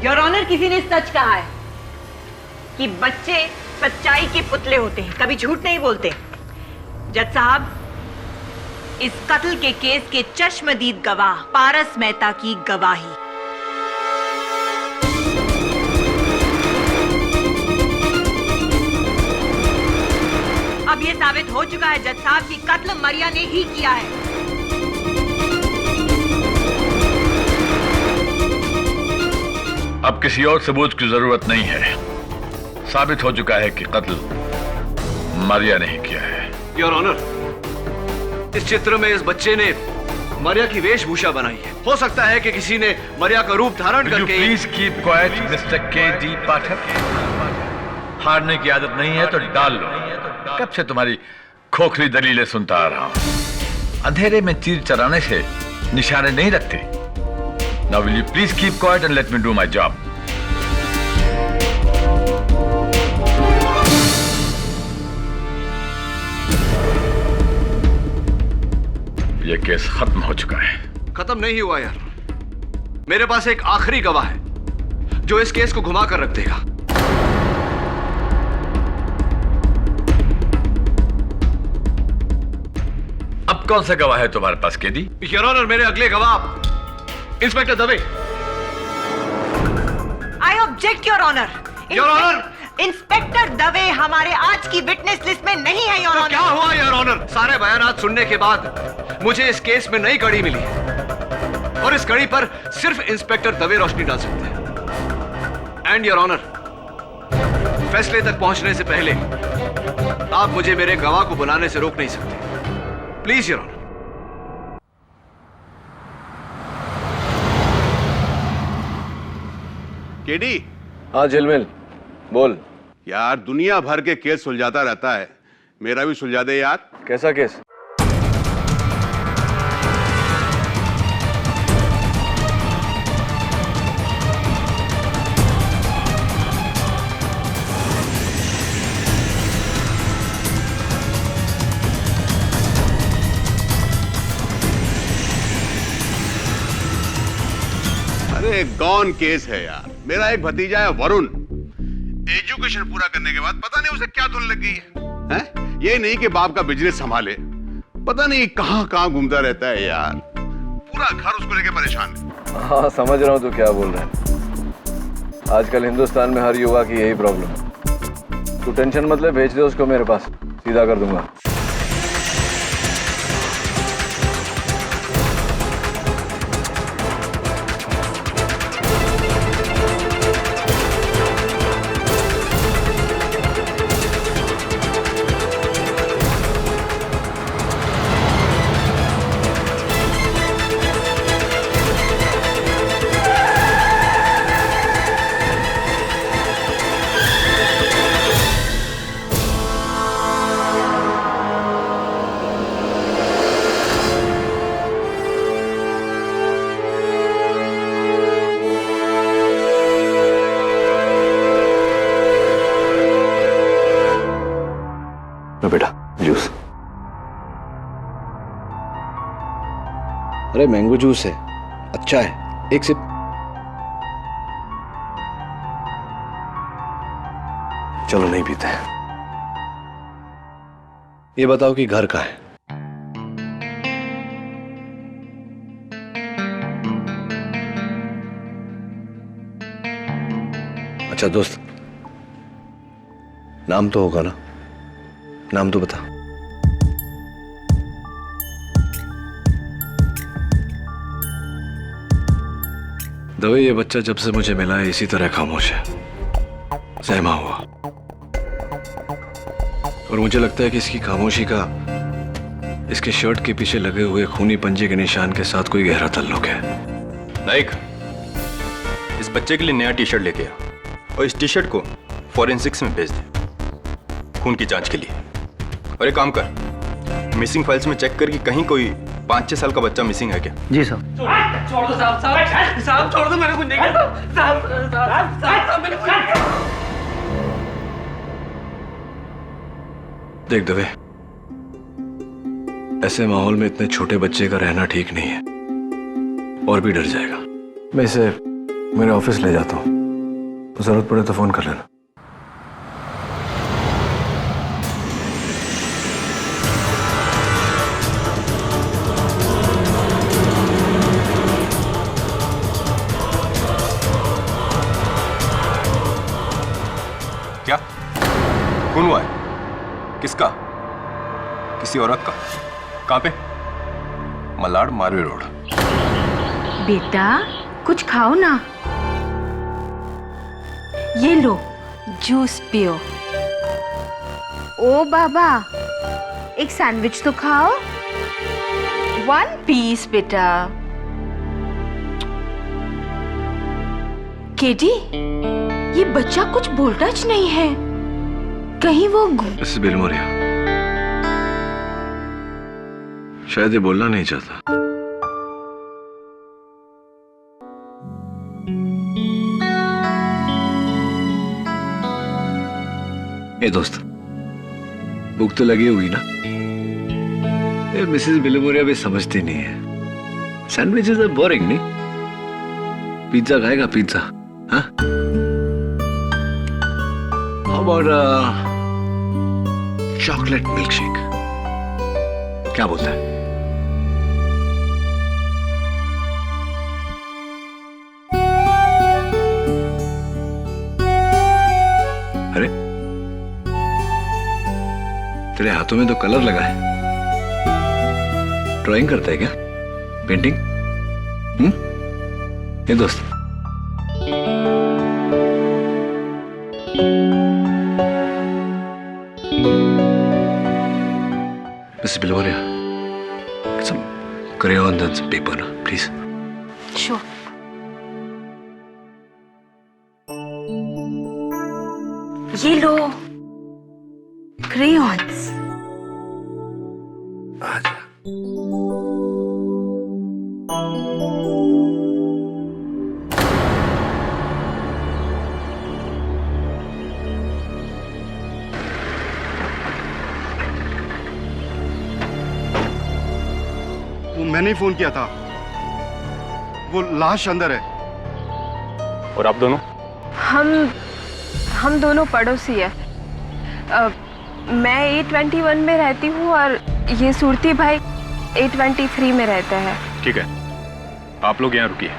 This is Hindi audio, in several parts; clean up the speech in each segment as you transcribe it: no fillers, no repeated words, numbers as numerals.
योर ऑनर, किसी ने सच कहा है कि बच्चे सच्चाई के पुतले होते हैं, कभी झूठ नहीं बोलते। जज साहब, इस कत्ल के केस के चश्मदीद गवाह पारस मेहता की गवाही। अब यह साबित हो चुका है जज साहब कि कत्ल मरिया ने ही किया है। अब किसी और सबूत की जरूरत नहीं है। साबित हो चुका है कि कत्ल मरिया ने ही किया है। योर ऑनर, इस चित्र में इस बच्चे ने मरिया की वेशभूषा बनाई है। हो सकता है कि किसी ने मरिया का रूप धारण करके। Please keep quiet mister KD. Pathak. हारने की आदत नहीं है तो डाल लो। कब से तुम्हारी खोखली दलीलें सुनता आ रहा हूं। अंधेरे में तीर चलाने से निशाने नहीं रखते। Now will you please keep quiet and let me do my job? ये केस खत्म हो चुका है। खत्म नहीं हुआ यार। मेरे पास एक आखिरी गवाह है जो इस केस को घुमा कर रख देगा। अब कौन सा गवाह है तुम्हारे पास, केडी? योर ऑनर, मेरे अगले गवाह inspector Dave. I object your honour. Your honour, inspector Dave हमारे आज की विटनेस लिस्ट में नहीं है योर ऑनर। क्या हुआ योर ऑनर? सारे बयानात सुनने के बाद मुझे इस केस में नई कड़ी मिली है और इस कड़ी पर सिर्फ इंस्पेक्टर दवे रोशनी डाल सकते हैं। एंड योर ऑनर, फैसले तक पहुंचने से पहले आप मुझे मेरे गवाह को बुलाने से रोक नहीं सकते। Please your honour. केडी। हाँ झिलमिल, बोल। यार दुनिया भर के केस सुलझाता रहता है, मेरा भी सुलझा दे यार। कैसा केस? अरे गॉन केस है यार। मेरा एक भतीजा है वरुण, एजुकेशन पूरा करने के बाद पता नहीं उसे क्या धुन लग गई है? ये नहीं कि बाप का बिजनेस संभाले, पता नहीं कहां कहां घूमता रहता है यार। पूरा घर उसको लेके परेशान है। हाँ समझ रहा हूँ तू क्या बोल रहा है। आजकल हिंदुस्तान में हर युवा की यही प्रॉब्लम है। तू टेंशन मत ले, भेज दे उसको मेरे पास, सीधा कर दूंगा। बेटा जूस। अरे मैंगो जूस है, अच्छा है, एक सिप। चलो नहीं पीते हैं। ये बताओ कि घर कहाँ है? अच्छा दोस्त, नाम तो होगा ना? नाम तो बता। दवे, ये बच्चा जब से मुझे मिला है इसी तरह खामोश है, सहमा हुआ। और मुझे लगता है कि इसकी खामोशी का इसके शर्ट के पीछे लगे हुए खूनी पंजे के निशान के साथ कोई गहरा ताल्लुक है। नाइक, इस बच्चे के लिए नया टी शर्ट लेके आ और इस टी शर्ट को फॉरेंसिक्स में भेज दे खून की जांच के लिए। और एक काम कर, मिसिंग फाइल्स में चेक कर कि कहीं कोई 5-6 साल का बच्चा मिसिंग है क्या? जी साहब। छोड़ दो साहब, साहब छोड़ दो, मैंने कुछ नहीं किया साहब, मैंने कुछ नहीं किया। देख दवे, ऐसे माहौल में इतने छोटे बच्चे का रहना ठीक नहीं है, और भी डर जाएगा। मैं इसे मेरे ऑफिस ले जाता हूँ, जरूरत पड़े तो फोन कर लेना। क्या खून हुआ है? किसका? किसी औरत का? कहां पे? मलाड मारवे रोड। बेटा कुछ खाओ ना। ये लो जूस पियो। ओ बाबा एक सैंडविच तो खाओ। 1 पीस बेटा। केटी ये बच्चा कुछ बोलता च नहीं है, कहीं वो मिसेस बिलमोरिया, शायद ये बोलना नहीं चाहता। ए दोस्त, भूख तो लगी हुई ना? ये मिसेस बिलमोरिया भी समझती नहीं है। सैंडविचेस आर बोरिंग नहीं? पिज्जा खाएगा पिज्जा? हाँ? How about chocolate milk shake? क्या बोलता है? अरे तेरे हाथों में तो कलर लगा है। ड्राइंग करता है क्या? पेंटिंग? ये दोस्त, Miss Biloria, get some crayons and some paper, na, please. Sure. ये लो crayons. आजा। वो मैंने ही फोन किया था। वो लाश अंदर है। और आप दोनों? हम दोनों पड़ोसी है। मैं A21 में रहती हूँ और ये सुरती भाई A23 में रहता है। ठीक है, आप लोग यहाँ रुकिए।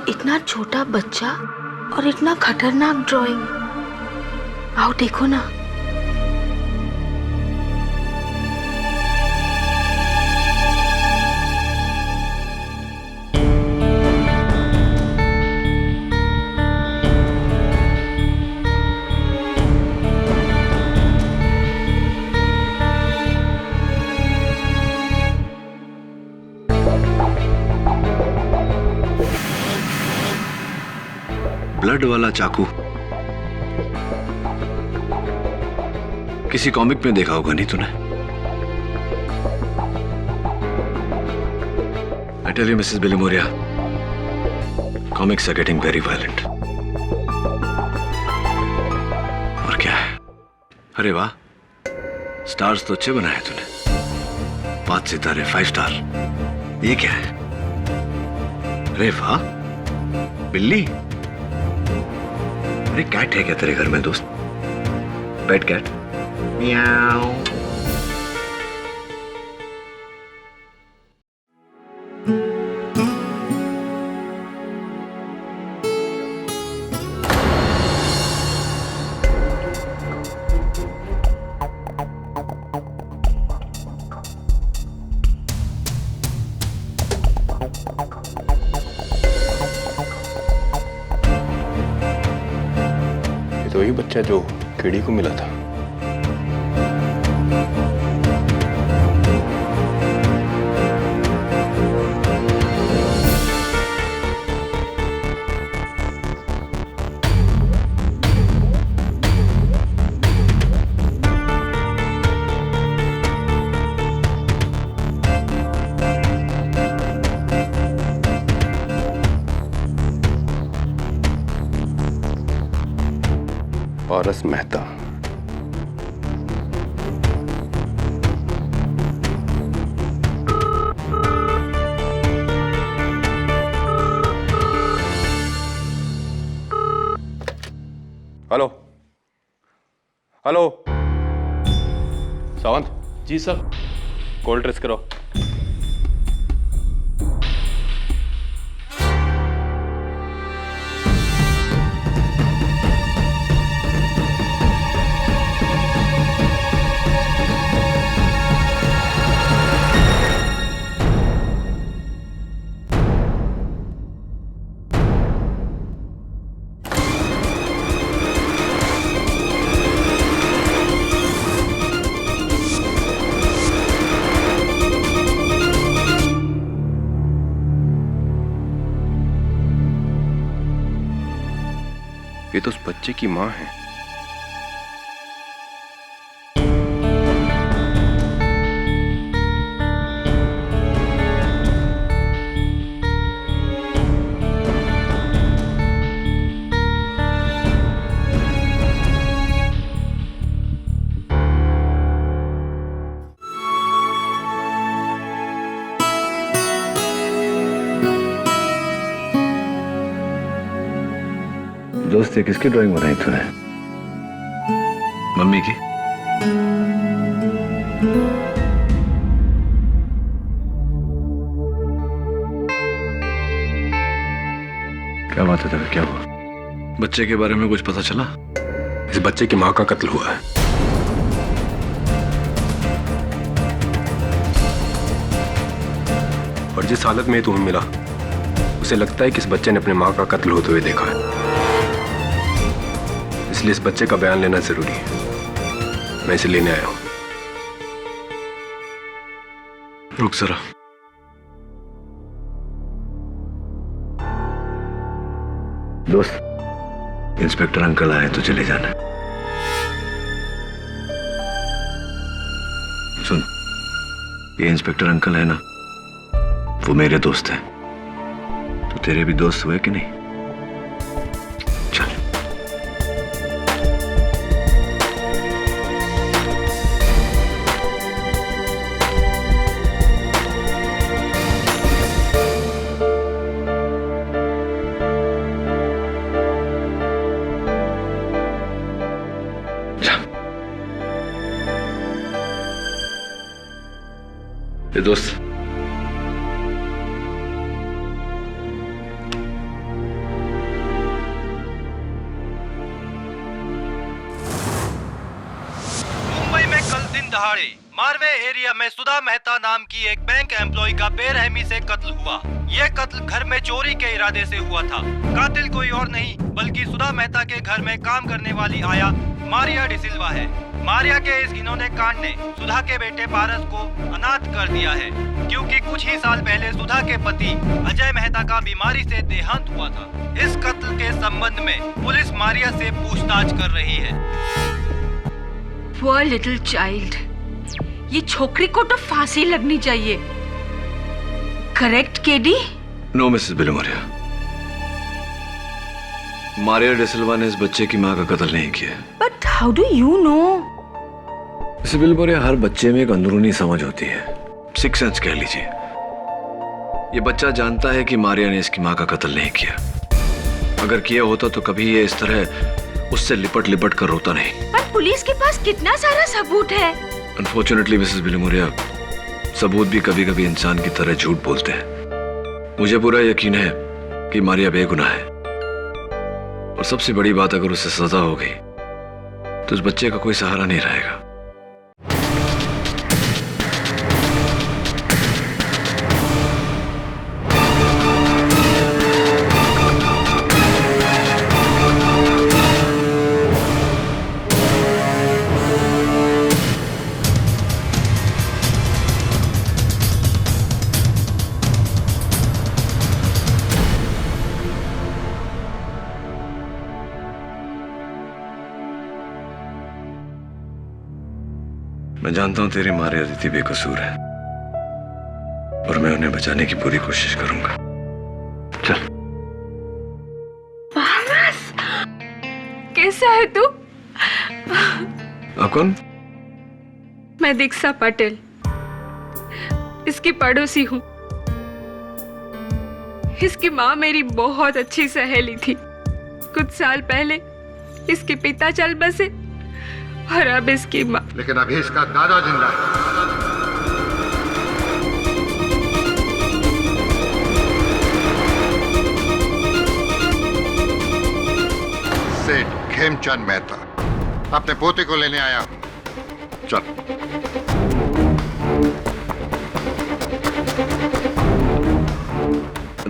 इतना छोटा बच्चा और इतना खतरनाक ड्राइंग। आओ देखो ना। ब्लड वाला चाकू किसी कॉमिक में देखा होगा नहीं तूने? I tell you, Mrs. Bilomoria, comics are getting very violent. और क्या है? अरे वाह, स्टार्स तो अच्छे बनाए तूने। 5 सितारे, 5 स्टार। ये क्या है? अरे वाह, बिल्ली। अरे कैट है क्या तेरे घर में दोस्त? पेट कैट? म्याऊ। बच्चा जो केडी को मिला था। पारस मेहता। हेलो हेलो, सावंत जी सर। कॉल ट्रेस करो। ये तो उस बच्चे की माँ है। दोस्त ये किसकी ड्राइंग बनाई तूने? मम्मी की? क्या बात है तेरे, क्या हुआ? बच्चे के बारे में कुछ पता चला? इस बच्चे की माँ का कत्ल हुआ है। और जिस हालत में तुम्हें मिला, उसे लगता है कि इस बच्चे ने अपने माँ का कत्ल होते हुए देखा है। इसलिए इस बच्चे का बयान लेना जरूरी है। मैं इसे लेने आया हूं। रुक जरा। दोस्त, इंस्पेक्टर अंकल आए तो चले जाना। सुन, ये इंस्पेक्टर अंकल है ना, वो मेरे दोस्त हैं। तो तेरे भी दोस्त हुए कि नहीं? चल। ये दोस्त, मुंबई में कल दिन दहाड़े मारवे एरिया में सुधा मेहता नाम की एक बैंक एम्प्लॉय का बेरहमी से कत्ल हुआ। यह कत्ल घर में चोरी के इरादे से हुआ था। कातिल कोई और नहीं बल्कि सुधा मेहता के घर में काम करने वाली आया मारिया डिसिल्वा है। मारिया के इस घिनौने कांड ने सुधा के बेटे पारस को अनाथ कर दिया है, क्योंकि कुछ ही साल पहले सुधा के पति अजय मेहता का बीमारी से देहांत हुआ था। इस कत्ल के संबंध में पुलिस मारिया से पूछताछ कर रही है। Poor little child, ये छोकरी को तो फांसी लगनी चाहिए। Correct KD? No missus Bilimoria, Maria D'Silva ने इस बच्चे की मां का कत्ल नहीं किया। But how do you know? Missus Bilimoria, हर बच्चे में एक अंदरूनी समझ होती है, सिक्स सेंस कह लीजिए। ये बच्चा जानता है कि मारिया ने इसकी मां का कत्ल नहीं किया। अगर किया होता तो कभी ये इस तरह उससे लिपट लिपट कर रोता नहीं। पर पुलिस के पास कितना सारा सबूत है। अनफॉर्चुनेटली मिसेस बिलोमोरिया, सबूत भी कभी कभी इंसान की तरह झूठ बोलते हैं। मुझे पूरा यकीन है कि मारिया बेगुनाह है, और सबसे बड़ी बात, अगर उसे सजा हो गई तो उस बच्चे का कोई सहारा नहीं रहेगा। मैं जानता हूं तेरी माँ अदिति बेकसूर है और मैं उन्हें बचाने की पूरी कोशिश करूंगा। चल। कैसा है तू? आप कौन? मैं दीक्षा पटेल, इसकी पड़ोसी हूँ। इसकी माँ मेरी बहुत अच्छी सहेली थी। कुछ साल पहले इसके पिता चल बसे और अब इसकी माँ। लेकिन अभी इसका दादा जिंदा है। सेठ खेमचंद मेहता, अपने पोते को लेने आया हूं। चल।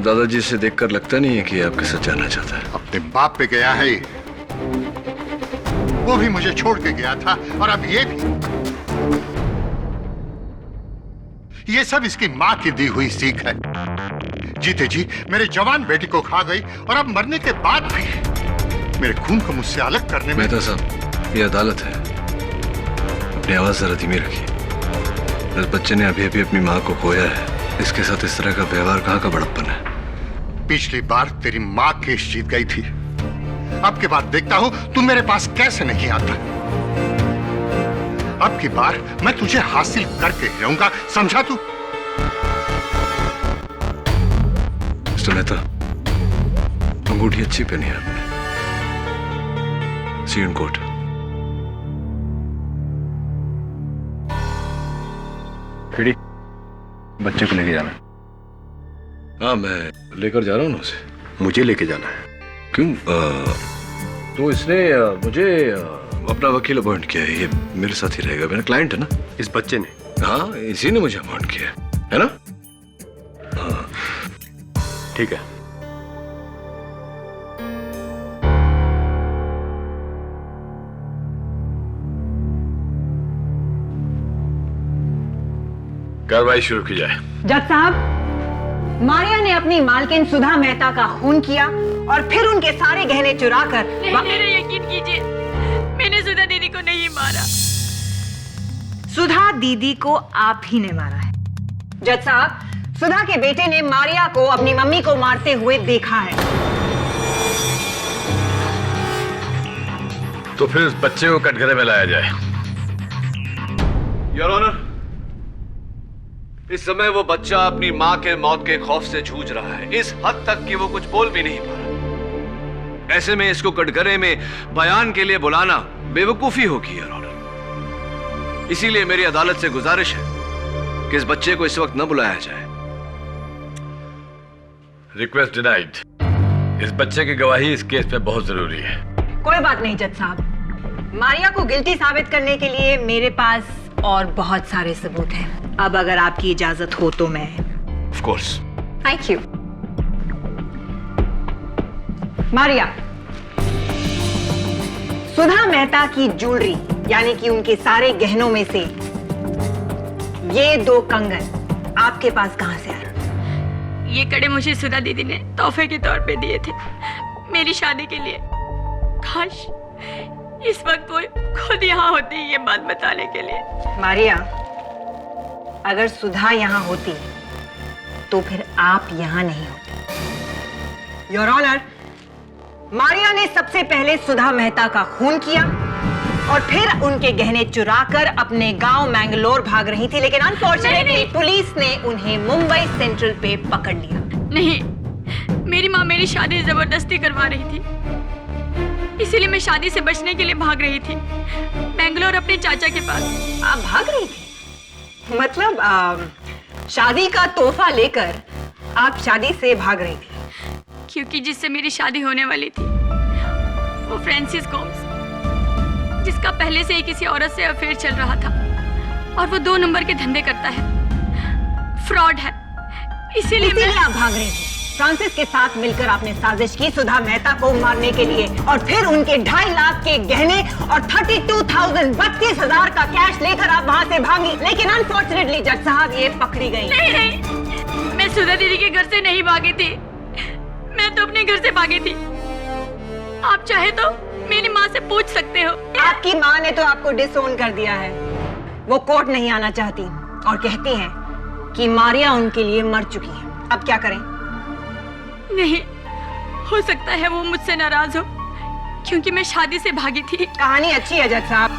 दादाजी से देखकर लगता नहीं है कि आपके साथ जाना चाहता है। अपने बाप पे गया है, वो भी मुझे छोड़ के गया था और अब ये भी। ये सब इसकी माँ की दी हुई सीख है। जीते जी मेरे जवान बेटी को खा गई और अब मरने के बाद भी मेरे खून को मुझसे अलग करने में। मेहता साहब, ये अदालत है, अपनी आवाज जरा धीमी रखिए। इस बच्चे ने अभी अभी अपनी माँ को खोया है, इसके साथ इस तरह का व्यवहार कहाँ का बड़प्पन है? पिछली बार तेरी माँ केस जीत गई थी, अब की बार देखता हूं तू मेरे पास कैसे नहीं आता। अब की बार मैं तुझे हासिल करके रहूंगा, समझा तू? मिस्टर मेहता, अंगूठी अच्छी पहनी है आपने। सी इन कोर्ट। खिड़ी, बच्चे को लेके जाना। हाँ, मैं लेकर जा रहा हूँ ना उसे। मुझे लेके जाना है। क्यों? तो इसने मुझे अपना वकील अपॉइंट किया है, ये मेरे साथ ही रहेगा, मेरा क्लाइंट है ना। इस बच्चे ने? हाँ, इसी ने मुझे अपॉइंट किया है ना। हाँ ठीक है। कार्रवाई शुरू की जाए। जज साहब, मारिया ने अपनी मालकिन सुधा मेहता का खून किया और फिर उनके सारे गहने चुरा कर। मेरा यकीन कीजिए, मैंने सुधा दीदी को नहीं मारा। सुधा दीदी को आप ही ने मारा है। जज साहब, सुधा के बेटे ने मारिया को अपनी मम्मी को मारते हुए देखा है। तो फिर उस बच्चे को कटघरे में लाया जाए। योर ऑनर, इस समय वो बच्चा अपनी मां के मौत के खौफ से जूझ रहा है, इस हद तक कि वो कुछ बोल भी नहीं पा रहा। ऐसे में इसको कटघरे में बयान के लिए बुलाना बेवकूफी होगी योर ऑनर। इसीलिए मेरी अदालत से गुजारिश है कि इस बच्चे को इस वक्त न बुलाया जाए। Request denied. इस बच्चे की गवाही इस केस में बहुत जरूरी है। कोई बात नहीं जज साहब, मारिया को गिल्टी साबित करने के लिए मेरे पास और बहुत सारे सबूत हैं। अब अगर आपकी इजाजत हो तो मैं। Of course. Thank you. Maria, Sudha Mehta की ज्वेलरी यानी कि उनके सारे गहनों में से ये 2 कंगन आपके पास कहां से आए? ये कड़े मुझे सुधा दीदी ने तोहफे के तौर पे दिए थे मेरी शादी के लिए। काश इस वक्त कोई खुद यहाँ होती ये बात बताने के लिए। मारिया, अगर सुधा यहाँ होती तो फिर आप यहाँ नहीं होते। योर ऑनर, मारिया ने सबसे पहले सुधा मेहता का खून किया और फिर उनके गहने चुराकर अपने गांव मैंगलोर भाग रही थी, लेकिन अनफॉर्चुनेटली पुलिस ने उन्हें मुंबई सेंट्रल पे पकड़ लिया। नहीं, मेरी माँ मेरी शादी जबरदस्ती करवा रही थी, इसीलिए मैं शादी से बचने के लिए भाग रही थी बेंगलोर अपने चाचा के पास। आप भाग रही थी? मतलब शादी का तोहफा लेकर आप शादी से भाग रही थी? क्योंकि जिससे मेरी शादी होने वाली थी वो फ्रांसिस गोम्स, जिसका पहले से ही किसी औरत से अफेयर चल रहा था और वो 2 नंबर के धंधे करता है, फ्रॉड है। इसीलिए आप भाग रही थी। फ्रांसिस के साथ मिलकर आपने साजिश की सुधा मेहता को मारने के लिए और फिर उनके 2.5 लाख के गहने और 32,000 का कैश लेकर आप वहां से भागी। लेकिन अनफॉर्चुनेटली जज साहब ये पकड़ी गई। नहीं, मैं सुधा दीदी के घर से नहीं भागी थी, मैं तो अपने घर से भागी थी। आप चाहे तो मेरी माँ से पूछ सकते हो। आपकी माँ ने तो आपको डिसोन कर दिया है। वो कोर्ट नहीं आना चाहती और कहती हैं कि मारिया उनके लिए मर चुकी है। अब क्या करें? नहीं, हो सकता है वो मुझसे नाराज हो क्योंकि मैं शादी से भागी थी। कहानी अच्छी है जज साहब।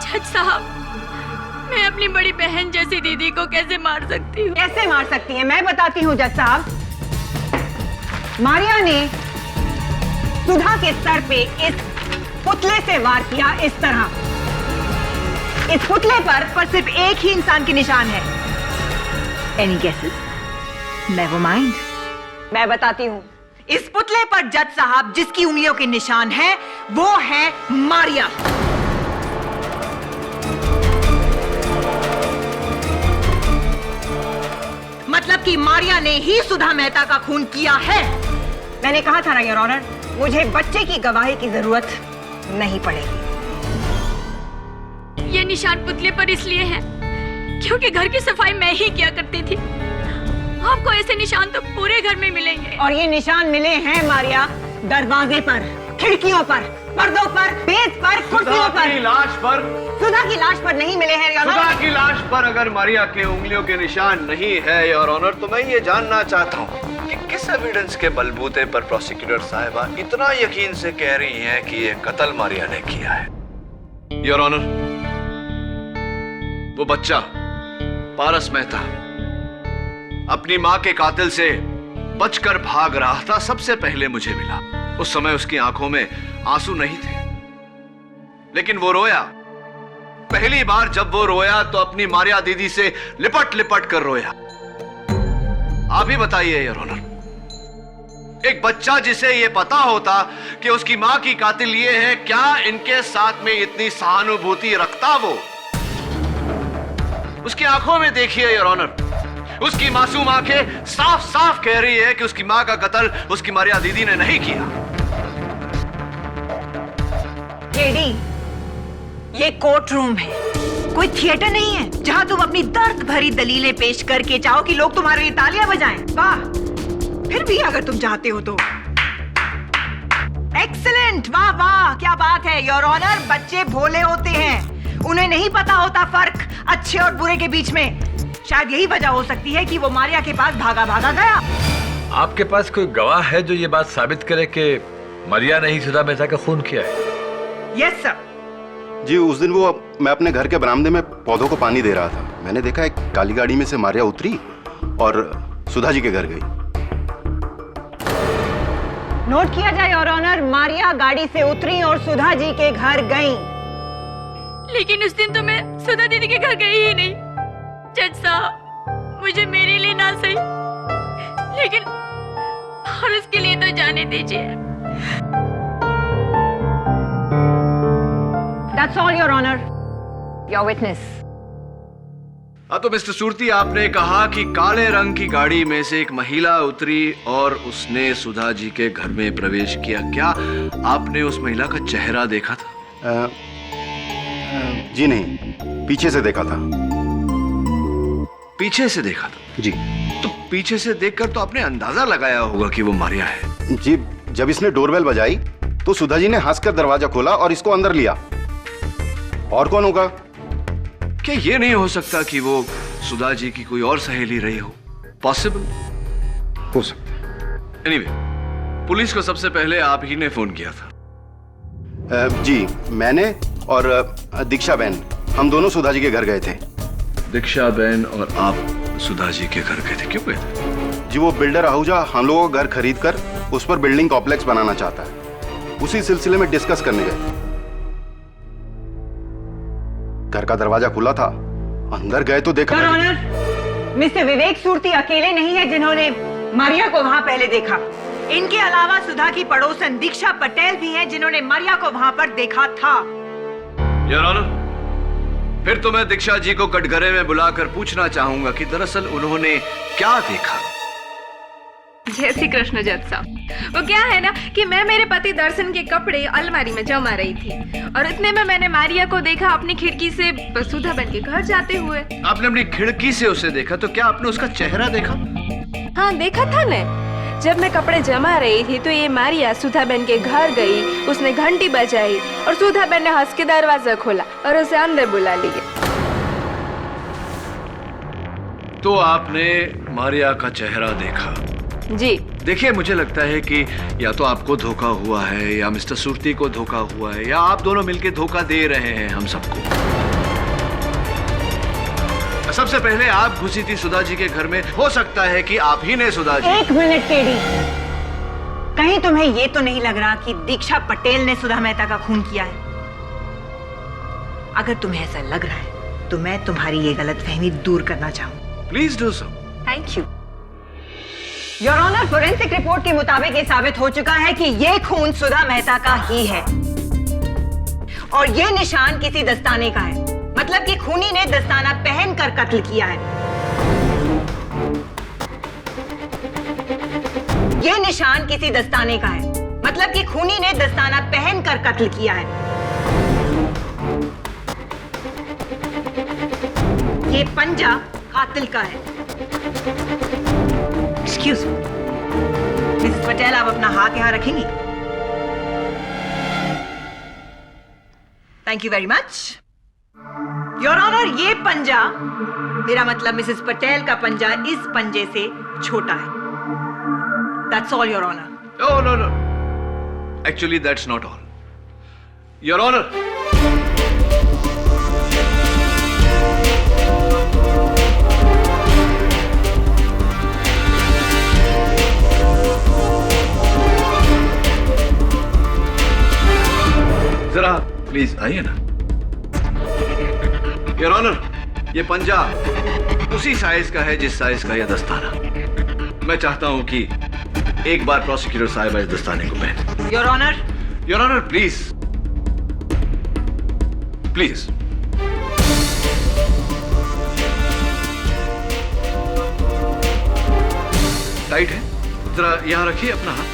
जज साहब, मैं अपनी बड़ी बहन जैसी दीदी को कैसे मार सकती हूँ? कैसे मार सकती हैं? मैं बताती हूँ जज साहब। मारिया ने सुधा के सर पे इस पुतले से वार किया, इस तरह। इस पुतले पर सिर्फ एक ही इंसान के निशान है। Any guesses? Never mind. मैं बताती हूँ। इस पुतले पर जज साहब जिसकी उंगलियों के निशान है वो है मारिया। मतलब कि मारिया ने ही सुधा मेहता का खून किया है। मैंने कहा था ना योर ऑनर, मुझे बच्चे की गवाही की जरूरत नहीं पड़ेगी। ये निशान पुतले पर इसलिए है क्योंकि घर की सफाई मैं ही किया करती थी। आपको ऐसे निशान तो पूरे घर में मिलेंगे। और ये निशान मिले हैं मारिया दरवाजे पर, खिड़कियों पर, पर्दों पर, मेज पर, कुर्सियों पर। लाश पर? सुधा की लाश पर नहीं मिले हैं योर ऑनर। सुधा की लाश पर अगर मारिया के उंगलियों के निशान नहीं है योर ऑनर, तो मैं ये जानना चाहता हूँ कि किस एविडेंस के बलबूते पर प्रोसिक्यूटर साहिबा इतना यकीन से कह रही हैं कि ये कत्ल मारिया ने किया है। योर ऑनर, वो बच्चा पारस मेहता अपनी मां के कातिल से बचकर भाग रहा था, सबसे पहले मुझे मिला। उस समय उसकी आंखों में आंसू नहीं थे, लेकिन वो रोया। पहली बार जब वो रोया तो अपनी मारिया दीदी से लिपट लिपट कर रोया। आप ही बताइए योर ऑनर, एक बच्चा जिसे ये पता होता कि उसकी मां की कातिल ये है, क्या इनके साथ में इतनी सहानुभूति रखता? वो उसकी आंखों में देखिए योर ऑनर, उसकी मासूम आंखें साफ साफ कह रही है कि उसकी मां का कत्ल उसकी मारिया दीदी ने नहीं किया। केडी, ये कोर्ट रूम है, कोई थिएटर नहीं है जहां तुम अपनी दर्द भरी दलीलें पेश करके चाहो कि लोग तुम्हारे लिए तालियां बजाएं। वाह, फिर भी अगर तुम चाहते हो तो। एक्सीलेंट, वाह वाह, क्या बात है योर ऑनर। बच्चे भोले होते हैं, उन्हें नहीं पता होता फर्क अच्छे और बुरे के बीच में। शायद यही वजह हो सकती है कि वो मारिया के पास भागा भागा गया। आपके पास कोई गवाह है जो ये बात साबित करे कि मारिया ने ही सुधा मेहता का खून किया है? Yes sir. जी, उस दिन मैं अपने घर के बरामदे में पौधों को पानी दे रहा था। मैंने देखा एक काली गाड़ी में से मारिया उतरी और सुधा जी के घर गई। नोट किया जाए योर ऑनर, मारिया गाड़ी से उतरी और सुधा जी के घर गई। लेकिन उस दिन तो मैं सुधा दीदी के घर गई ही नहीं। जज साहब, मुझे मेरे लिए ना सही, लेकिन पारस के लिए तो जाने दीजिए। That's all, Your Honor. Your witness. हाँ, तो मिस्टर सूरती, आपने कहा कि काले रंग की गाड़ी में से एक महिला उतरी और उसने सुधा जी के घर में प्रवेश किया। क्या आपने उस महिला का चेहरा देखा था? जी नहीं, पीछे से देखा था। पीछे से देखा था? जी। तो पीछे से देखकर तो आपने अंदाजा लगाया होगा कि वो मारिया है। जी, जब इसने डोरबेल बजाई तो सुधा जी ने हंसकर दरवाजा खोला और इसको अंदर लिया। और कौन होगा? क्या ये नहीं हो सकता कि वो सुधा जी की कोई और सहेली रही हो? पॉसिबल हो सकता। एनीवे, पुलिस को सबसे पहले आप ही ने फोन किया था। जी, मैंने और दीक्षा बहन, हम दोनों सुधा जी के घर गए थे। दीक्षा बहन और आप सुधा जी के घर गए थे? क्यों गए थे? जी, वो बिल्डर आहूजा हम लोगों का घर खरीद कर उस पर बिल्डिंग कॉम्प्लेक्स बनाना चाहता है। उसी सिलसिले में डिस्कस करने गए। घर का दरवाजा खुला था, अंदर गए तो देखा। योर ऑनर, मिस्टर विवेक सूरती अकेले नहीं है जिन्होंने मारिया को वहां पहले देखा। इनके अलावा सुधा की पड़ोसन दीक्षा पटेल भी हैं जिन्होंने मारिया को वहां पर देखा था। योर ऑनर, फिर तो मैं दीक्षा जी को कटघरे में बुलाकर पूछना चाहूंगा कि दरअसल उन्होंने क्या देखा। जय श्री कृष्ण जज साहब। वो क्या है ना कि मैं मेरे पति दर्शन के कपड़े अलमारी में जमा रही थी और इतने में मैंने मारिया को देखा अपनी खिड़की से सुधा बहन के घर जाते हुए। आपने अपनी खिड़की से उसे देखा, तो क्या आपने उसका चेहरा देखा? हाँ, देखा था न। जब मैं कपड़े जमा रही थी तो ये मारिया सुधा बहन के घर गई, उसने घंटी बजाई और सुधा बहन ने हंस के दरवाजा खोला और उसे अंदर बुला लिया। तो आपने मारिया का चेहरा देखा? जी। देखिए, मुझे लगता है कि या तो आपको धोखा हुआ है या मिस्टर सुरती को धोखा हुआ है या आप दोनों मिलकर धोखा दे रहे हैं हम सबको। सबसे पहले आप घुसी थी सुधा जी के घर में, हो सकता है कि आप ही ने सुधा जी। एक मिनट केडी, कहीं तुम्हें ये तो नहीं लग रहा कि दीक्षा पटेल ने सुधा मेहता का खून किया है? अगर तुम्हें ऐसा लग रहा है तो मैं तुम्हारी ये गलतफहमी दूर करना चाहूँ। Please do so. Thank you. Your honour, forensic report के मुताबिक ये साबित हो चुका है कि ये खून सुधा मेहता का ही है और ये निशान किसी दस्ताने का है। मतलब कि खूनी ने दस्ताना पहनकर कत्ल किया है। ये निशान किसी दस्ताने का है। मतलब कि खूनी ने दस्ताना पहनकर कत्ल किया है। ये पंजा कातिल का है। एक्सक्यूज मी, मिसेस पटेल, आप अपना हाथ यहां रखेंगी? Thank you very much. Your honour, ये पंजा, मेरा मतलब मिसेस पटेल का पंजा, इस पंजे से छोटा है। That's all your honour. No no no, actually that's not all your honour. जरा प्लीज आइए ना। योर ऑनर, ये पंजा उसी साइज का है जिस साइज का यह दस्ताना। मैं चाहता हूं कि एक बार प्रोसिक्यूटर साहब इस दस्ताने को पहने। Your honour. Your honour, please please. Tight है, जरा यहां रखिए अपना हाथ।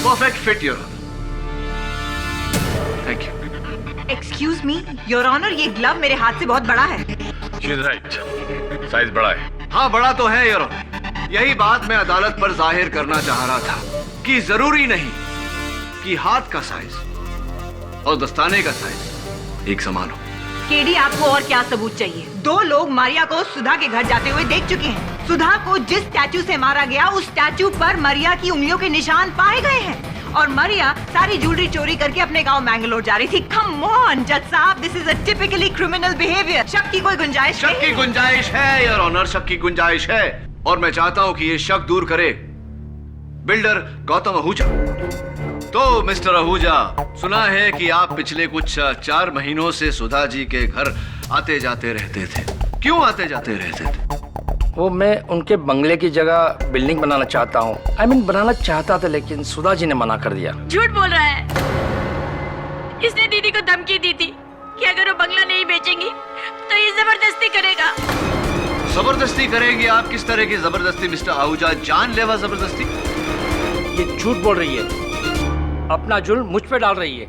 Perfect fit your honour. Thank you. Excuse me your honour, ये ग्लव मेरे हाथ से बहुत बड़ा है। शी इज राइट, साइज बड़ा है। हाँ, बड़ा तो है योर ऑनर। यही बात मैं अदालत पर जाहिर करना चाह रहा था कि जरूरी नहीं कि हाथ का साइज और दस्ताने का साइज एक समान हो। केडी, आपको और क्या सबूत चाहिए? 2 लोग मारिया को सुधा के घर जाते हुए देख चुके हैं। सुधा को जिस स्टैचू से मारा गया, उस स्टैचू पर मारिया की उंगलियों के निशान पाए गए हैं और मारिया सारी ज्वेलरी चोरी करके अपने गांव मैंगलोर जा रही थी। कम ऑन जज साहब, this is a typically criminal behaviour. शक की कोई गुंजाइश नहीं। शक की गुंजाइश है योर ऑनर, शक की गुंजाइश है और मैं चाहता हूं कि ये शक दूर करे बिल्डर गौतम आहूजा। तो मिस्टर आहूजा, सुना है कि आप पिछले कुछ 4 महीनों से सुधा जी के घर आते जाते रहते थे। क्यों आते जाते रहते थे? वो मैं उनके बंगले की जगह बिल्डिंग बनाना चाहता हूँ। I mean, बनाना चाहता था, लेकिन सुधा जी ने मना कर दिया। झूठ बोल रहा है। इसने दीदी को धमकी दी थी कि अगर वो बंगला नहीं बेचेंगी तो ये जबरदस्ती करेगा। जबरदस्ती करेंगे? आप किस तरह की जबरदस्ती मिस्टर आहूजा? जानलेवा जबरदस्ती? ये झूठ बोल रही है, अपना जुल्म मुझ पे डाल रही है।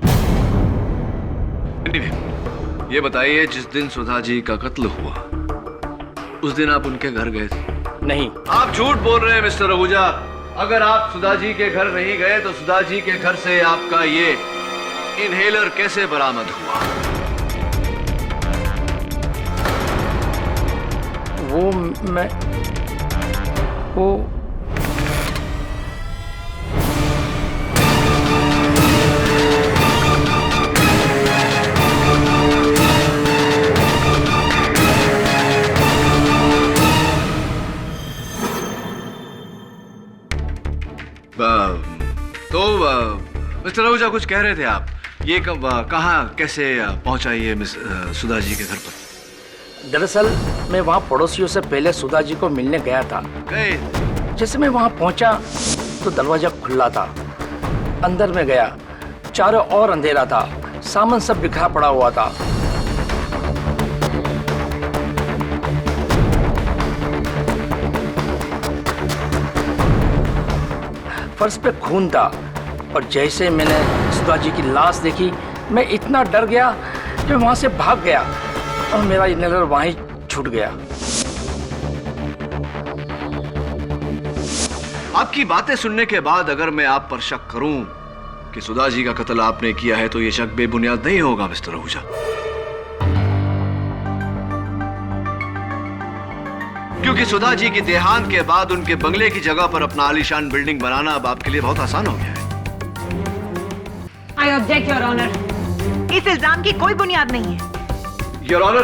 ये बताइए, जिस दिन सुधा जी का कत्ल हुआ उस दिन आप उनके घर गए थे? नहीं। आप झूठ बोल रहे हैं मिस्टर आहूजा। अगर आप सुधा जी के घर नहीं गए तो सुधा जी के घर से आपका ये इनहेलर कैसे बरामद हुआ? वो तो मिस्टर आहूजा, कुछ कह रहे थे आप। ये कब, कहाँ, कैसे पहुंचा ये मिस सुधा जी के घर पर? दरअसल मैं वहाँ पड़ोसियों से पहले सुधा जी को मिलने गया था। जैसे मैं वहाँ पहुँचा तो दरवाजा खुला था। अंदर में गया, चारों ओर अंधेरा था, सामान सब बिखरा पड़ा हुआ था। फर्श पे खून था और जैसे मैंने सुधा जी की लाश देखी, मैं इतना डर गया कि वहां से भाग गया और मेरा इनहेलर वहीं छूट गया। आपकी बातें सुनने के बाद अगर मैं आप पर शक करूं कि सुधा जी का कत्ल आपने किया है तो यह शक बेबुनियाद नहीं होगा मिस्टर आहूजा। क्योंकि सुधा जी की देहांत के बाद उनके बंगले की जगह पर अपना आलीशान बिल्डिंग बनाना अब आपके लिए बहुत आसान हो गया है। I object your honour. इस इल्जाम की कोई बुनियाद नहीं है। योर ऑनर,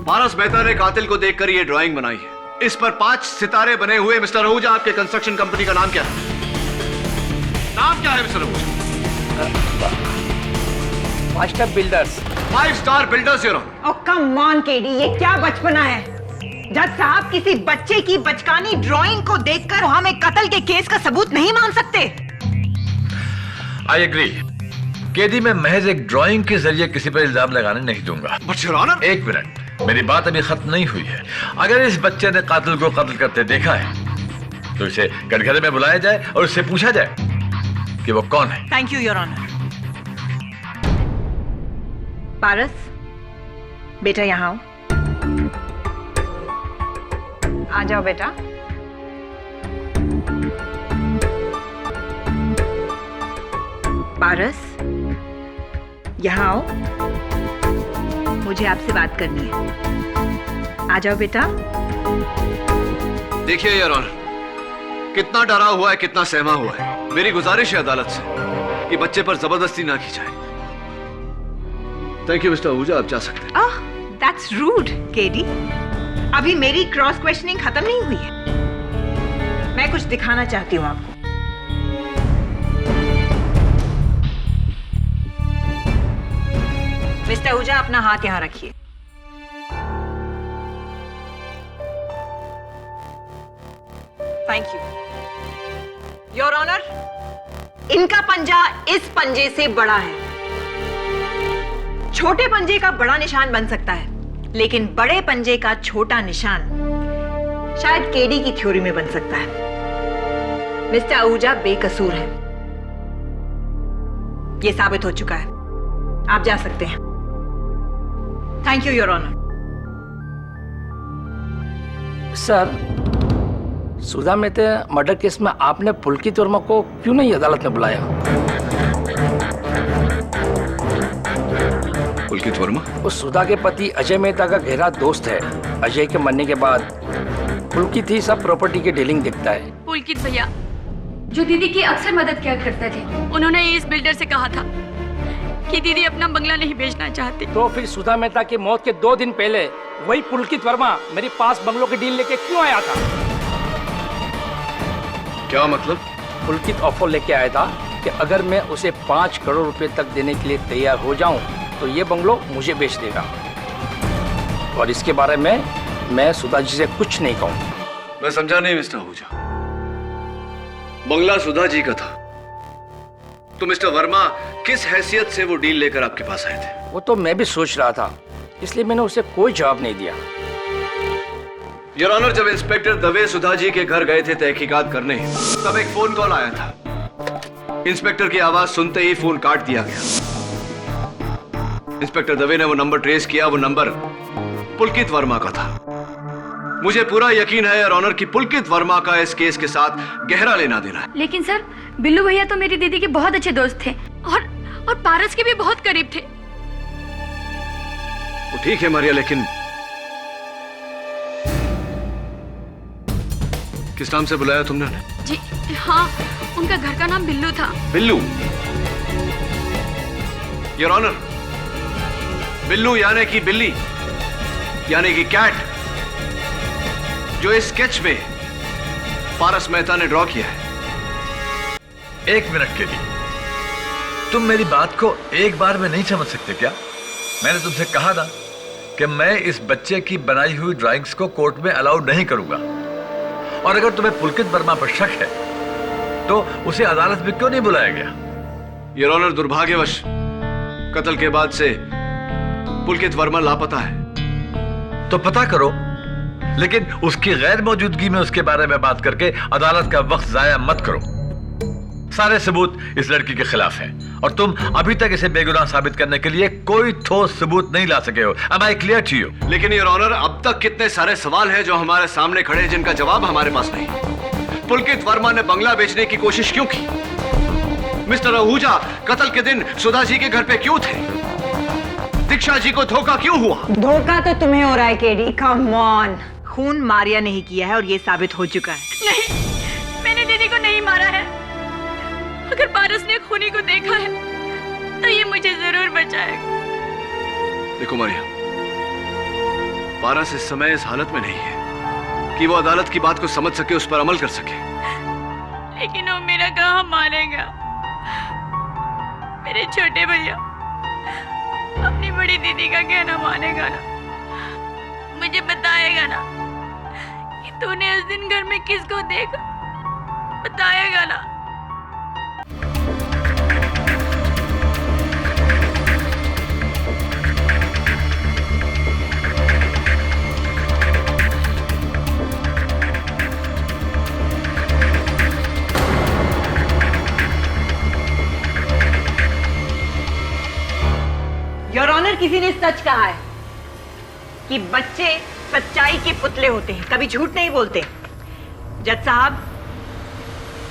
पारस मेहता ने कातिल को देखकर यह ड्राइंग बनाई है। इस पर 5 सितारे बने हुए। मिस्टर आहूजा, आपके कंस्ट्रक्शन कंपनी का नाम क्या है? नाम क्या है mister Ahuja? 5 star builders. 5 star builders your honour. Oh come on KD, ये क्या बचपना है? जज साहब, किसी बच्चे की बचकानी ड्राइंग को देखकर हम एक कत्ल के केस का सबूत नहीं मान सकते। I agree. केडी, मैं महज एक ड्राइंग के जरिए किसी पर इल्जाम लगाने नहीं दूंगा। बट योर ऑनर, एक मिनट, मेरी बात अभी खत्म नहीं हुई है। अगर इस बच्चे ने कातिल को कत्ल करते देखा है तो इसे कटघरे में बुलाया जाए और उससे पूछा जाए कि वो कौन है। Thank you your honour. Paras, बेटा यहाँ आओ। आ जाओ बेटा। पारस, यहाँ आओ, मुझे आपसे बात करनी है। आ जाओ बेटा। देखिए योर ऑनर, कितना डरा हुआ है, कितना सहमा हुआ है। मेरी गुजारिश है अदालत से कि बच्चे पर जबरदस्ती ना की जाए। थैंक यू मिस्टर आहूजा, आप जा सकते हैं। ओह, दैट्स रूड केडी। अभी मेरी क्रॉस क्वेश्चनिंग खत्म नहीं हुई है। मैं कुछ दिखाना चाहती हूँ आपको। मिस्टर आहूजा, अपना हाथ यहां रखिए। Thank you your honour. इनका पंजा इस पंजे से बड़ा है। छोटे पंजे का बड़ा निशान बन सकता है, लेकिन बड़े पंजे का छोटा निशान शायद केडी की थ्योरी में बन सकता है। मिस्टर आहूजा बेकसूर है, यह साबित हो चुका है। आप जा सकते हैं। Thank you your honour. Sir, Sudha Mehta murder case में आपने पुलकित वर्मा को क्यों नहीं अदालत में बुलाया? पुलकित वर्मा? वो सुधा के पति अजय मेहता का गहरा दोस्त है। अजय के मरने के बाद पुलकित ही सब प्रॉपर्टी की डीलिंग देखता है। पुलकित भैया, जो दीदी की अक्सर मदद किया करते थे, उन्होंने इस बिल्डर से कहा था कि दीदी अपना बंगला नहीं बेचना चाहती। तो फिर सुधा मेहता की मौत के 2 दिन पहले वही पुलकित वर्मा मेरे पास बंगलों की डील लेके क्यों आया था? क्या मतलब? पुलकित ऑफर लेके आया था कि अगर मैं उसे 5 करोड़ रुपए तक देने के लिए तैयार हो जाऊं तो ये बंगलो मुझे बेच देगा। और इसके बारे में मैं सुधा जी से कुछ नहीं कहूँ। मैं समझा नहीं मिस्टर आहूजा। बंगला सुधा जी का था तो मिस्टर वर्मा किस हैसियत से वो डील लेकर आपके पास आए थे? वो तो मैं भी सोच रहा था, इसलिए मैंने उसे कोई जवाब नहीं दिया। योर ऑनर, जब इंस्पेक्टर दवे सुधा जी के घर गए थे तहकीकात करने, तब एक फोन कॉल आया था। इंस्पेक्टर की आवाज सुनते ही फोन काट दिया गया। इंस्पेक्टर दवे ने वो नंबर ट्रेस किया। वो नंबर पुलकित वर्मा का था। मुझे पूरा यकीन है योर ऑनर कि पुलकित वर्मा का इस केस के साथ गहरा लेना देना है। लेकिन सर, बिल्लू भैया तो मेरी दीदी के बहुत अच्छे दोस्त थे और पारस के भी बहुत करीब थे। वो ठीक है मारिया, लेकिन किस नाम से बुलाया तुमने? जी हाँ, उनका घर का नाम बिल्लू था। बिल्लू? योर ऑनर, बिल्लू यानी कि बिल्ली, यानी कि कैट, जो इस स्केच में पारस मेहता ने ड्रॉ किया है। एक मिनट के लिए, तुम मेरी बात को एक बार में नहीं समझ सकते क्या? मैंने तुमसे कहा था कि मैं इस बच्चे की बनाई हुई ड्राइंग्स को कोर्ट में अलाउ नहीं करूंगा। और अगर तुम्हें पुलकित वर्मा पर शक है तो उसे अदालत में क्यों नहीं बुलाया गया? योर ऑनर, दुर्भाग्यवश कत्ल के बाद से पुलकित वर्मा लापता है। तो पता करो, लेकिन उसकी गैर मौजूदगी में उसके बारे में बात करके अदालत का वक्त जाया मत करो। सारे सबूत इस लड़की के खिलाफ हैं और तुम अभी तक इसे बेगुनाह साबित करने के लिए कोई ठोस सबूत नहीं ला सके हो। Am I clear to you? लेकिन योर ऑनर, अब तक कितने सारे सवाल हैं जो हमारे सामने खड़े हैं जिनका जवाब हमारे पास नहीं। पुलकित वर्मा ने बंगला बेचने की कोशिश क्यों की? मिस्टर आहूजा कत्ल के दिन सुधा जी के घर पे क्यों थे? दीक्षा जी को धोखा क्यों हुआ? धोखा तो तुम्हें हो रहा है केडी, कम ऑन। खून मारिया नहीं किया है और ये साबित हो चुका है। नहीं, मैंने दीदी को नहीं मारा है। अगर पारस ने खूनी को देखा है तो ये मुझे जरूर बचाएगा। देखो मारिया, पारस इस समय इस हालत में नहीं है कि वो अदालत की बात को समझ सके, उस पर अमल कर सके। लेकिन वो मेरा कहाँ मानेगा? मेरे छोटे भैया अपनी बड़ी दीदी का कहना मानेगा ना? मुझे बताएगा ना कि तूने उस दिन घर में किसको देखा? बताएगा ना? योर ऑनर, किसी ने सच कहा है कि बच्चे सच्चाई के पुतले होते हैं, कभी झूठ नहीं बोलते। जज साहब,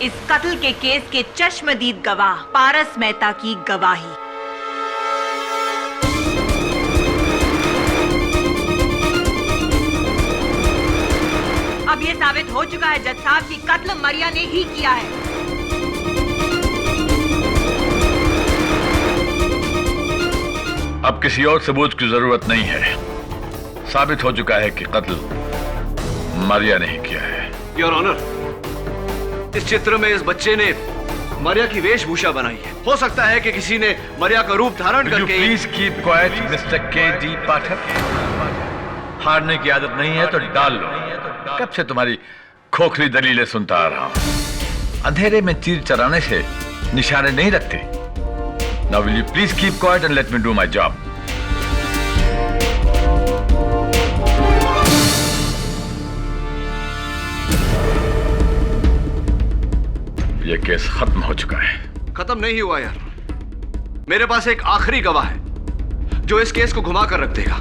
इस कत्ल के केस के चश्मदीद गवाह पारस मेहता की गवाही। अब यह साबित हो चुका है जज साहब कि कत्ल मरिया ने ही किया है। अब किसी और सबूत की जरूरत नहीं है। साबित हो चुका है कि कत्ल मारिया ने ही किया है। योर ऑनर, इस चित्र में इस बच्चे ने मारिया की वेशभूषा बनाई है। हो सकता है कि किसी ने मारिया का रूप धारण करके। Please keep quiet mister KD. Pathak. हारने की आदत नहीं है तो डाल लो। कब से तुम्हारी खोखली दलीलें सुनता आ रहा हूं। अंधेरे में तीर चलाने से निशाने नहीं रखते। Now will you please keep quiet and let me do my job? ये केस खत्म हो चुका है। खत्म नहीं हुआ यार। मेरे पास एक आखिरी गवाह है जो इस केस को घुमा कर रख देगा।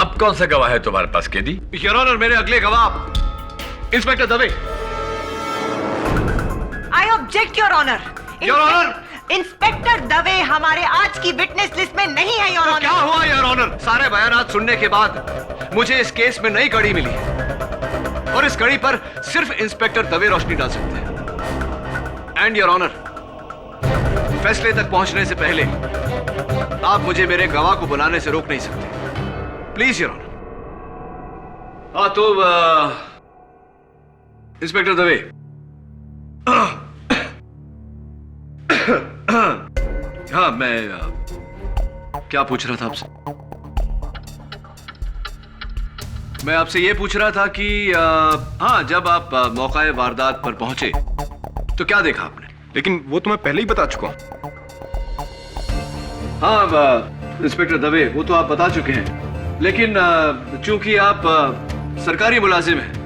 अब कौन सा गवाह है तुम्हारे पास केडी? योर ऑनर, मेरे अगले गवाह inspector Dave. I object your honour. Your honour, inspector Dave हमारे आज की विटनेस लिस्ट में नहीं है योर ऑनर। क्या हुआ योर ऑनर? सारे बयानात सुनने के बाद मुझे इस केस में नई कड़ी मिली है और इस कड़ी पर सिर्फ इंस्पेक्टर दवे रोशनी डाल सकते हैं। एंड योर ऑनर, फैसले तक पहुंचने से पहले आप मुझे मेरे गवाह को बुलाने से रोक नहीं सकते। Please your honour. हाँ तो इंस्पेक्टर दवे, हाँ मैं क्या पूछ रहा था आपसे? मैं आपसे ये पूछ रहा था कि हाँ, जब आप मौका वारदात पर पहुंचे तो क्या देखा आपने? लेकिन वो तो मैं पहले ही बता चुका हूं। हाँ इंस्पेक्टर दवे, वो तो आप बता चुके हैं, लेकिन चूंकि आप सरकारी मुलाजिम हैं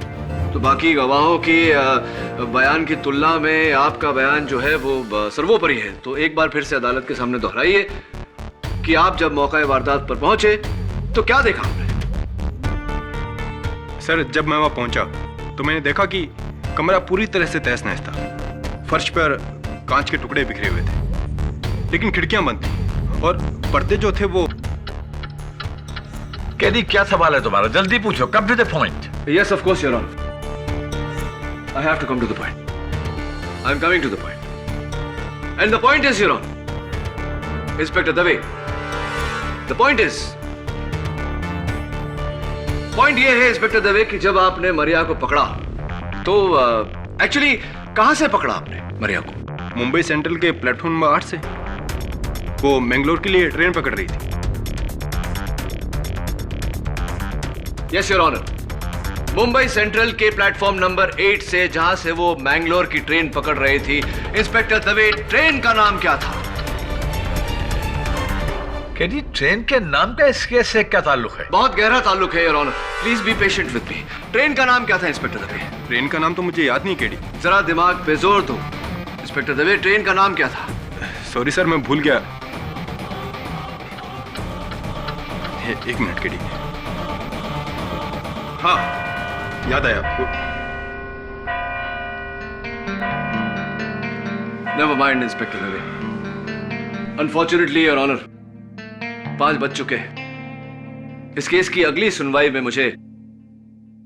तो बाकी गवाहों के बयान की तुलना में आपका बयान जो है वो सर्वोपरि है। तो एक बार फिर से अदालत के सामने दोहराइए कि आप जब मौका वारदात पर पहुंचे तो क्या देखा आपने? सर, जब मैं वहां पहुंचा तो मैंने देखा कि कमरा पूरी तरह से तहस नहस था। फर्श पर कांच के टुकड़े बिखरे हुए थे, लेकिन खिड़कियां बंद थी और पर्दे जो थे वो। केडी, क्या सवाल है तुम्हारा? जल्दी पूछो, come to the point. Yes, of course, Your Honor. I have to come to the point. I'm coming to the point. And the point is, Your Honor, Inspector Dave, the point is, point ये है इंस्पेक्टर दवे कि जब आपने मरिया को पकड़ा तो एक्चुअली कहां से पकड़ा आपने मरिया को? मुंबई सेंट्रल के प्लेटफॉर्म नंबर 8 से। वो मैंगलोर के लिए ट्रेन पकड़ रही थी। Yes your honour, Mumbai central के प्लेटफॉर्म नंबर 8 से, जहां से वो मैंगलोर की ट्रेन पकड़ रही थी। इंस्पेक्टर दवे, ट्रेन का नाम क्या था? केडी, ट्रेन के नाम का इस केस से क्या ताल्लुक है? बहुत गहरा ताल्लुक है your honour. Please be patient with me. Train का नाम क्या था इंस्पेक्टर दवे? ट्रेन का नाम तो मुझे याद नहीं केडी। जरा दिमाग पे जोर दो इंस्पेक्टर दवे, ट्रेन का नाम क्या था? सॉरी सर, मैं भूल गया। एक मिनट केडी। हाँ, याद आया आपको। Never mind inspector Dave. Unfortunately your honour, 5 बज चुके हैं। इस केस की अगली सुनवाई में मुझे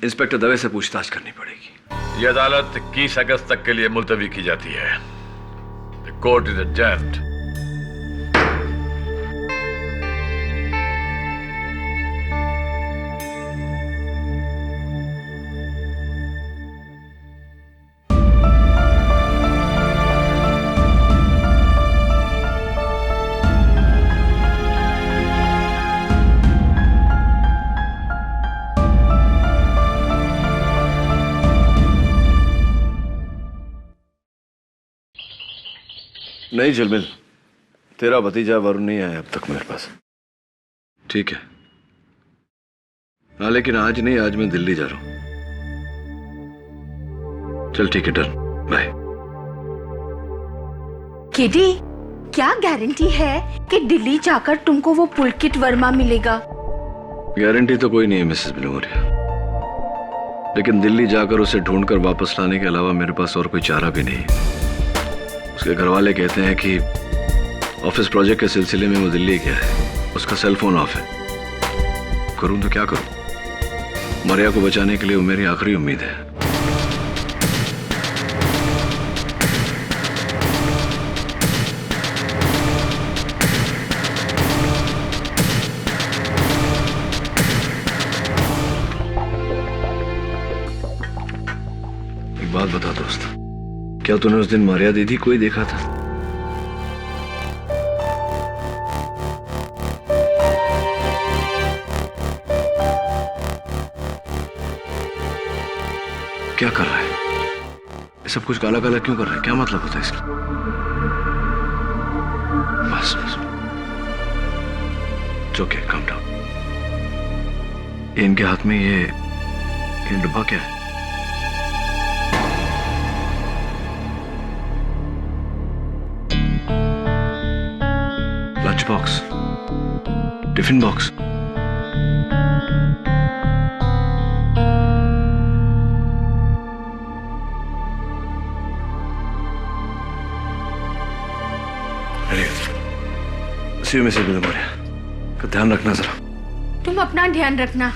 इंस्पेक्टर दवे से पूछताछ करनी पड़ेगी। ये अदालत 21 अगस्त तक के लिए मुलतवी की जाती है। The court is adjourned. नहीं झिलमिल, तेरा भतीजा वरुण नहीं आया अब तक मेरे पास। ठीक है। हाँ, लेकिन आज नहीं, आज मैं दिल्ली जा रहा हूं। चल ठीक है, डन, बाय। केडी, क्या गारंटी है कि दिल्ली जाकर तुमको वो पुलकित वर्मा मिलेगा? गारंटी तो कोई नहीं है मिसेस बिलोमोरिया, लेकिन दिल्ली जाकर उसे ढूंढकर वापस लाने के अलावा मेरे पास और कोई चारा भी नहीं है। उसके घर वाले कहते हैं कि ऑफिस प्रोजेक्ट के सिलसिले में वो दिल्ली गया है, उसका सेल फोन ऑफ है। करूं तो क्या करूं? मरिया को बचाने के लिए वो मेरी आखिरी उम्मीद है। एक बात बता दोस्त, क्या तूने उस दिन मारिया दीदी को ही देखा था? क्या कर रहा है? ये सब कुछ काला काला क्यों कर रहा है? क्या मतलब होता है इसका? बस बस, ओके, काम डाउन। इनके हाथ में ये डब्बा क्या है? Lunch box, tiffin box. See you missus Bilimoria, का ध्यान रखना जरा। तुम अपना ध्यान रखना।